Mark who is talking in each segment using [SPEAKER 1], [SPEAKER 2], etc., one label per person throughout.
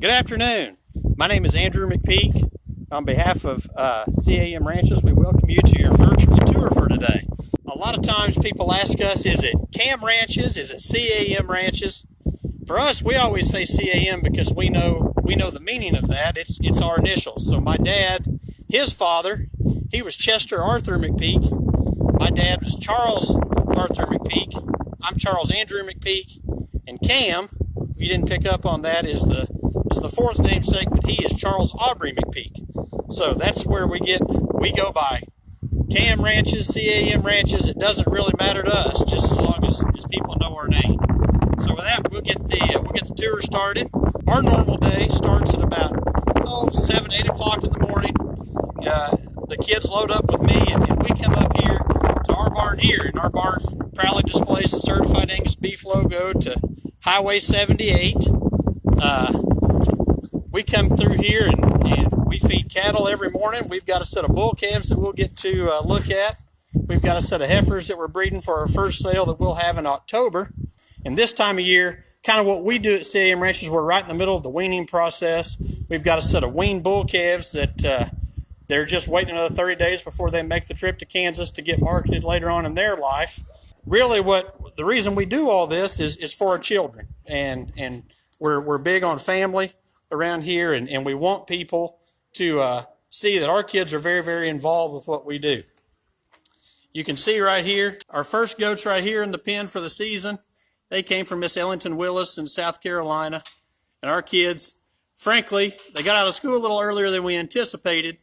[SPEAKER 1] Good afternoon. My name is Andrew McPeake. On behalf of CAM Ranches, we welcome you to your virtual tour for today. A lot of times people ask us, is it CAM Ranches? Is it CAM Ranches? For us, we always say CAM because we know the meaning of that. It's our initials. So my dad, his father, he was Chester Arthur McPeake. My dad was Charles Arthur McPeake. I'm Charles Andrew McPeake. And Cam, if you didn't pick up on that, is the fourth namesake, but he is Charles Aubrey McPeake. So that's where we go by CAM Ranches, CAM Ranches. It doesn't really matter to us, just as long as people know our name. So with that, we'll get the tour started. Our normal day starts at about 7, 8 o'clock in the morning. The kids load up with me, and we come up here to our barn here, and our barn proudly displays the Certified Angus Beef logo to Highway 78. We come through here and we feed cattle every morning. We've got a set of bull calves that we'll get to look at. We've got a set of heifers that we're breeding for our first sale that we'll have in October. And this time of year, kind of what we do at CAM Ranches, we're right in the middle of the weaning process. We've got a set of weaned bull calves that they're just waiting another 30 days before they make the trip to Kansas to get marketed later on in their life. Really, the reason we do all this is for our children, and we're big on family around here, and we want people to see that our kids are very, very involved with what we do. You can see right here, our first goats right here in the pen for the season. They came from Miss Ellington Willis in South Carolina, and our kids, frankly, they got out of school a little earlier than we anticipated,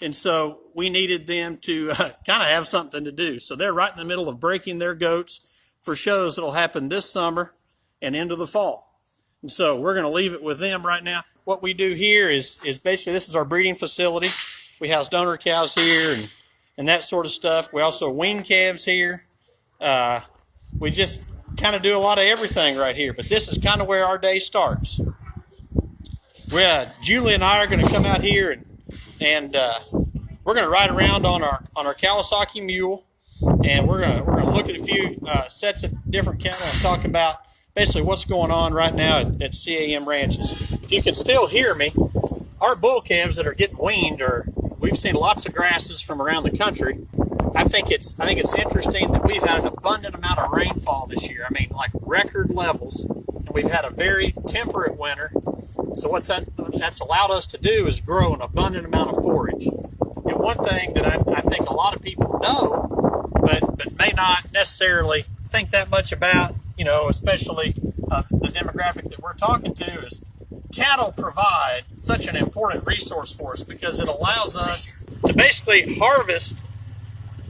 [SPEAKER 1] and so we needed them to kind of have something to do. So they're right in the middle of breaking their goats for shows that'll happen this summer and into the fall. And so we're going to leave it with them right now. What we do here is basically, this is our breeding facility. We house donor cows here and that sort of stuff. We also wean calves here. We just kind of do a lot of everything right here, but this is kind of where our day starts. Julie and I are going to come out here and we're going to ride around on our Kawasaki mule, and we're going to look at a few sets of different cattle and talk about basically what's going on right now at CAM Ranches. If you can still hear me, our bull calves that are getting weaned we've seen lots of grasses from around the country. I think it's interesting that we've had an abundant amount of rainfall this year. I mean, like record levels, and we've had a very temperate winter. So what that's allowed us to do is grow an abundant amount of forage. And one thing that I think a lot of people know, but may not necessarily think that much about, especially the demographic that we're talking to, is cattle provide such an important resource for us because it allows us to basically harvest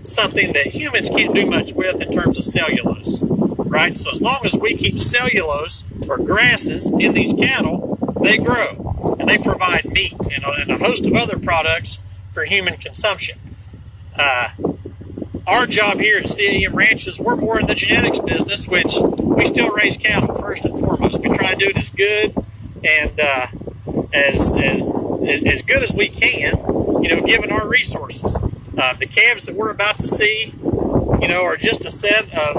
[SPEAKER 1] something that humans can't do much with in terms of cellulose, right? So as long as we keep cellulose or grasses in these cattle, they grow and they provide meat and a host of other products for human consumption. Our job here at CAM Ranches, we're more in the genetics business, which we still raise cattle first and foremost. We try to do it as good and as good as we can, given our resources. The calves that we're about to see, are just a set of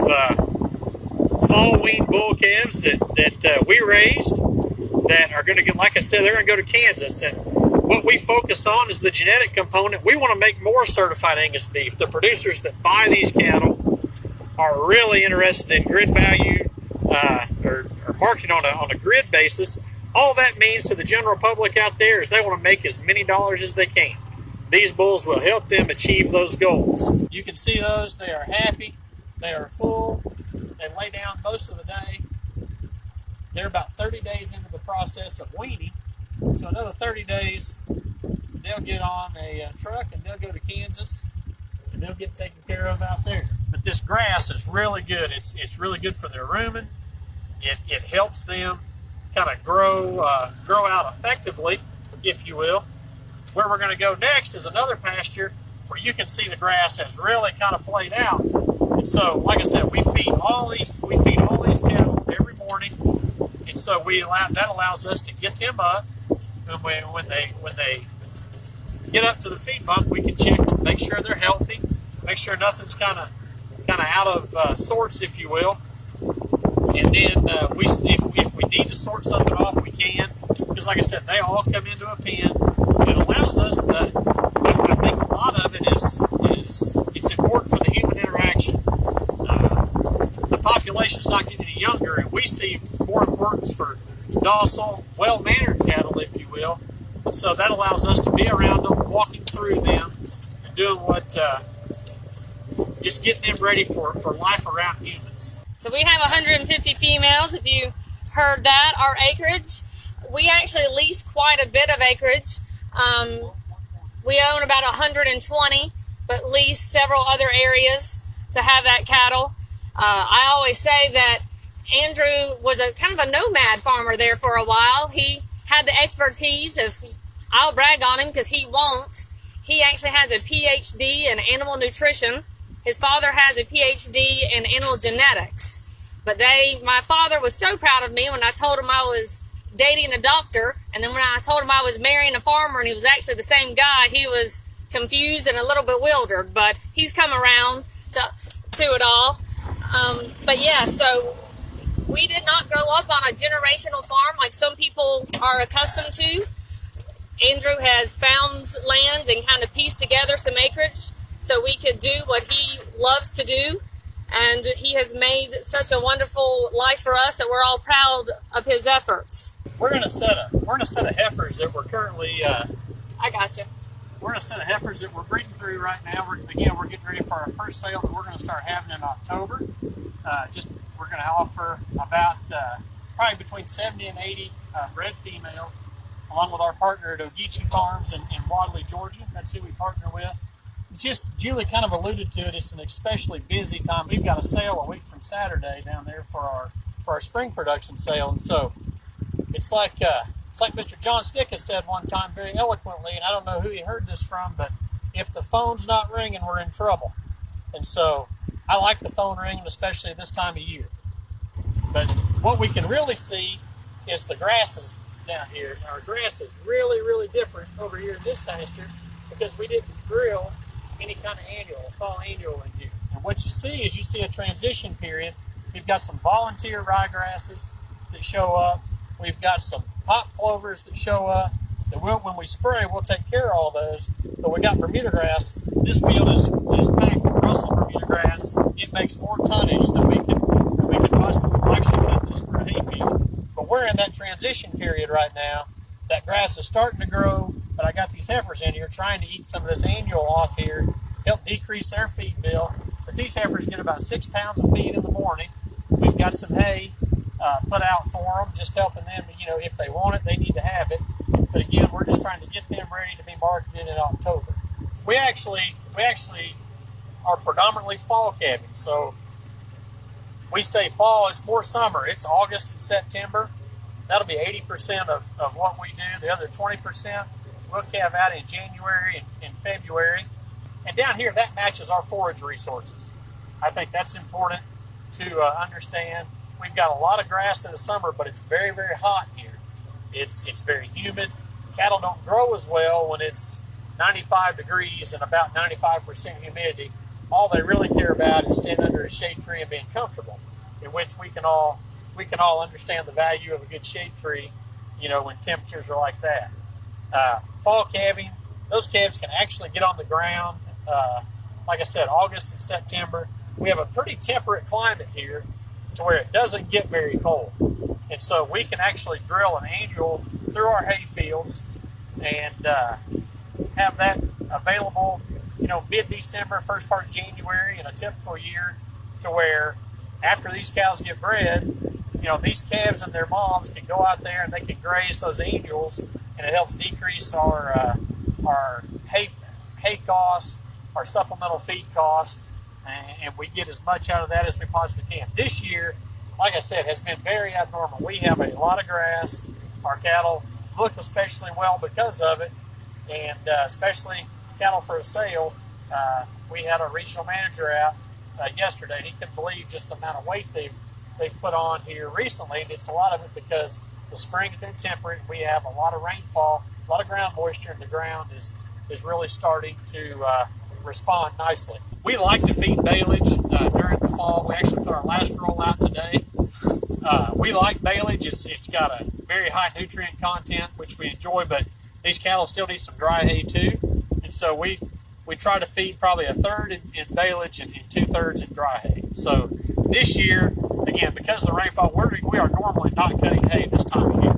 [SPEAKER 1] fall weaned bull calves that we raised that are going to get, like I said, they're going to go to Kansas. And what we focus on is the genetic component. We want to make more certified Angus beef. The producers that buy these cattle are really interested in grid value or marketing on a grid basis. All that means to the general public out there is they want to make as many dollars as they can. These bulls will help them achieve those goals. You can see those. They are happy. They are full. They lay down most of the day. They're about 30 days into the process of weaning. So another 30 days, they'll get on a truck and they'll go to Kansas and they'll get taken care of out there. But this grass is really good. It's really good for their rumen. It helps them kind of grow out effectively, if you will. Where we're going to go next is another pasture where you can see the grass has really kind of played out. And so, like I said, we feed all these cattle every morning, and so that allows us to get them up. And when they get up to the feed bump, we can check, make sure they're healthy, make sure nothing's kind of out of sorts, if you will. And then if we need to sort something off, we can. Because like I said, they all come into a pen. It allows us to, I think a lot of it is it's important for the human interaction. The population's not getting any younger, and we see more importance for docile, well-mannered cattle, if you will. And so that allows us to be around them, walking through them, and doing what, just getting them ready for life around humans.
[SPEAKER 2] So we have 150 females, if you heard that. Our acreage, we actually lease quite a bit of acreage. We own about 120, but lease several other areas to have that cattle. I always say that Andrew was a kind of a nomad farmer there for a while. He had the expertise of, I'll brag on him because he won't. He actually has a PhD in animal nutrition. His father has a PhD in animal genetics. But my father was so proud of me when I told him I was dating a doctor, and then when I told him I was marrying a farmer and he was actually the same guy, he was confused and a little bewildered, but he's come around to it all. But yeah, so we did not grow up on a generational farm like some people are accustomed to. Andrew has found land and kind of pieced together some acreage so we could do what he loves to do. And he has made such a wonderful life for us that we're all proud of his efforts.
[SPEAKER 1] We're in a set of heifers that we're currently.
[SPEAKER 2] I got you.
[SPEAKER 1] We're in a set of heifers that we're breeding through right now. We're getting ready for our first sale that we're going to start having in October. We're going to offer about probably between 70 and 80 bred females, along with our partner at Ogeechee Farms in Wadley, Georgia. That's who we partner with. Just Julie kind of alluded to it. It's an especially busy time. We've got a sale a week from Saturday down there for our spring production sale, and so it's like Mr. John Stick has said one time very eloquently, and I don't know who he heard this from, but if the phone's not ringing, we're in trouble. And so I like the phone ringing, especially this time of year. But what we can really see is the grasses down here. Our grass is really, really different over here in this pasture because we didn't drill any kind of fall annual in here. And what you see a transition period. We've got some volunteer ryegrasses that show up. We've got some pop clovers that show up. That when we spray, we'll take care of all those. But we got Bermuda grass. This field is packed with Russell Bermuda grass. It makes more tonnage than we can possibly. We'll actually cut this for a hay field. But we're in that transition period right now. That grass is starting to grow, but I got these heifers in here trying to eat some of this annual off here, help decrease their feed bill. But these heifers get about 6 pounds of feed in the morning. We've got some hay put out for them, just helping them, if they want it, they need to have it. But again, we're just trying to get them ready to be marketed in October. We actually are predominantly fall calving. So we say fall, it's more summer. It's August and September. That'll be 80% of what we do. The other 20% we'll calve out in January and February. And down here, that matches our forage resources. I think that's important to understand. We've got a lot of grass in the summer, but it's very, very hot here. It's very humid. Cattle don't grow as well when it's 95 degrees and about 95% humidity. All they really care about is staying under a shade tree and being comfortable, in which we can all understand the value of a good shade tree, when temperatures are like that. Fall calving, those calves can actually get on the ground. Like I said, August and September. We have a pretty temperate climate here to where it doesn't get very cold. And so we can actually drill an annual through our hay fields and have that available, mid-December, first part of January in a typical year, to where after these cows get bred, these calves and their moms can go out there and they can graze those annuals, and it helps decrease our hay costs, our supplemental feed costs, and we get as much out of that as we possibly can. This year, like I said, has been very abnormal. We have a lot of grass. Our cattle look especially well because of it, and especially cattle for a sale. We had a regional manager out yesterday. He couldn't believe just the amount of weight they've put on here recently, and it's a lot of it because the spring's been temperate. We have a lot of rainfall, a lot of ground moisture, and the ground is really starting to respond nicely. We like to feed baleage during the fall. We actually put our last roll out today. We like baleage. It's got a very high nutrient content, which we enjoy, but these cattle still need some dry hay too. And so we try to feed probably a third in baleage and 2/3 in dry hay. So this year, again, because of the rainfall, we are normally not cutting hay this time of year.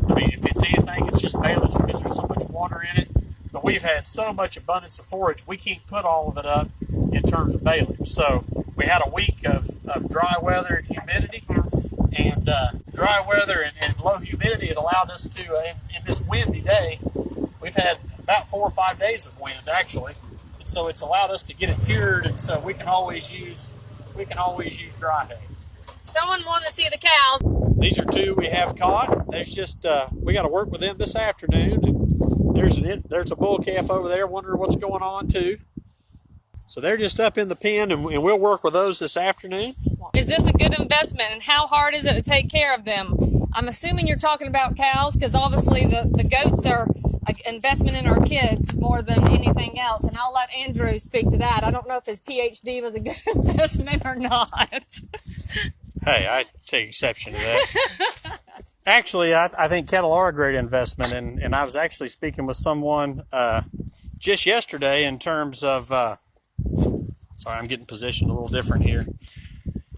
[SPEAKER 1] I mean, if it's anything, it's just baleage because there's so much water in it. But we've had so much abundance of forage, we can't put all of it up in terms of baleage. So we had a week of dry weather and humidity, and dry weather and low humidity, it allowed us to, in this windy day, we've had about 4 or 5 days of wind actually, and so it's allowed us to get it cured, and so we can always use dry hay.
[SPEAKER 2] Someone wanted to see the cows.
[SPEAKER 1] These are two we have caught. There's just we got to work with them this afternoon. And there's a bull calf over there wondering what's going on too. So they're just up in the pen, and we'll work with those this afternoon.
[SPEAKER 2] Is this a good investment, and how hard is it to take care of them? I'm assuming you're talking about cows, because obviously the goats are an investment in our kids more than anything else, and I'll let Andrew speak to that. I don't know if his PhD was a good investment or not.
[SPEAKER 1] Hey, I take exception to that. Actually, I think cattle are a great investment, and I was actually speaking with someone just yesterday in terms of, sorry, I'm getting positioned a little different here.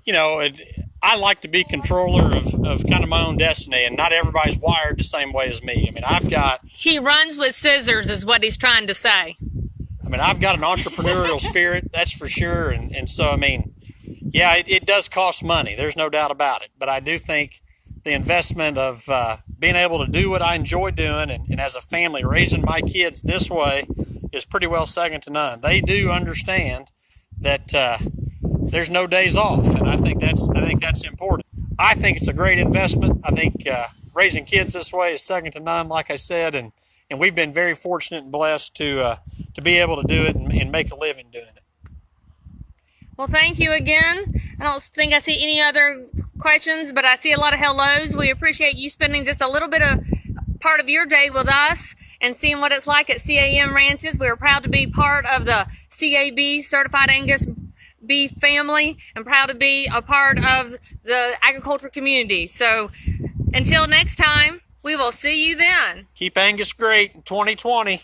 [SPEAKER 1] You know, I like to be controller of kind of my own destiny, and not everybody's wired the same way as me. I mean,
[SPEAKER 2] He runs with scissors is what he's trying to say.
[SPEAKER 1] I mean, I've got an entrepreneurial spirit, that's for sure, and so, I mean, yeah, it does cost money. There's no doubt about it. But I do think the investment of being able to do what I enjoy doing and as a family raising my kids this way is pretty well second to none. They do understand that there's no days off, and I think that's important. I think it's a great investment. I think raising kids this way is second to none, like I said, and we've been very fortunate and blessed to be able to do it and make a living doing it.
[SPEAKER 2] Well, thank you again. I don't think I see any other questions, but I see a lot of hellos. We appreciate you spending just a little bit of part of your day with us and seeing what it's like at CAM Ranches. We're proud to be part of the CAB, Certified Angus Beef family, and proud to be a part of the agriculture community. So until next time, we will see you then.
[SPEAKER 1] Keep Angus great in 2020.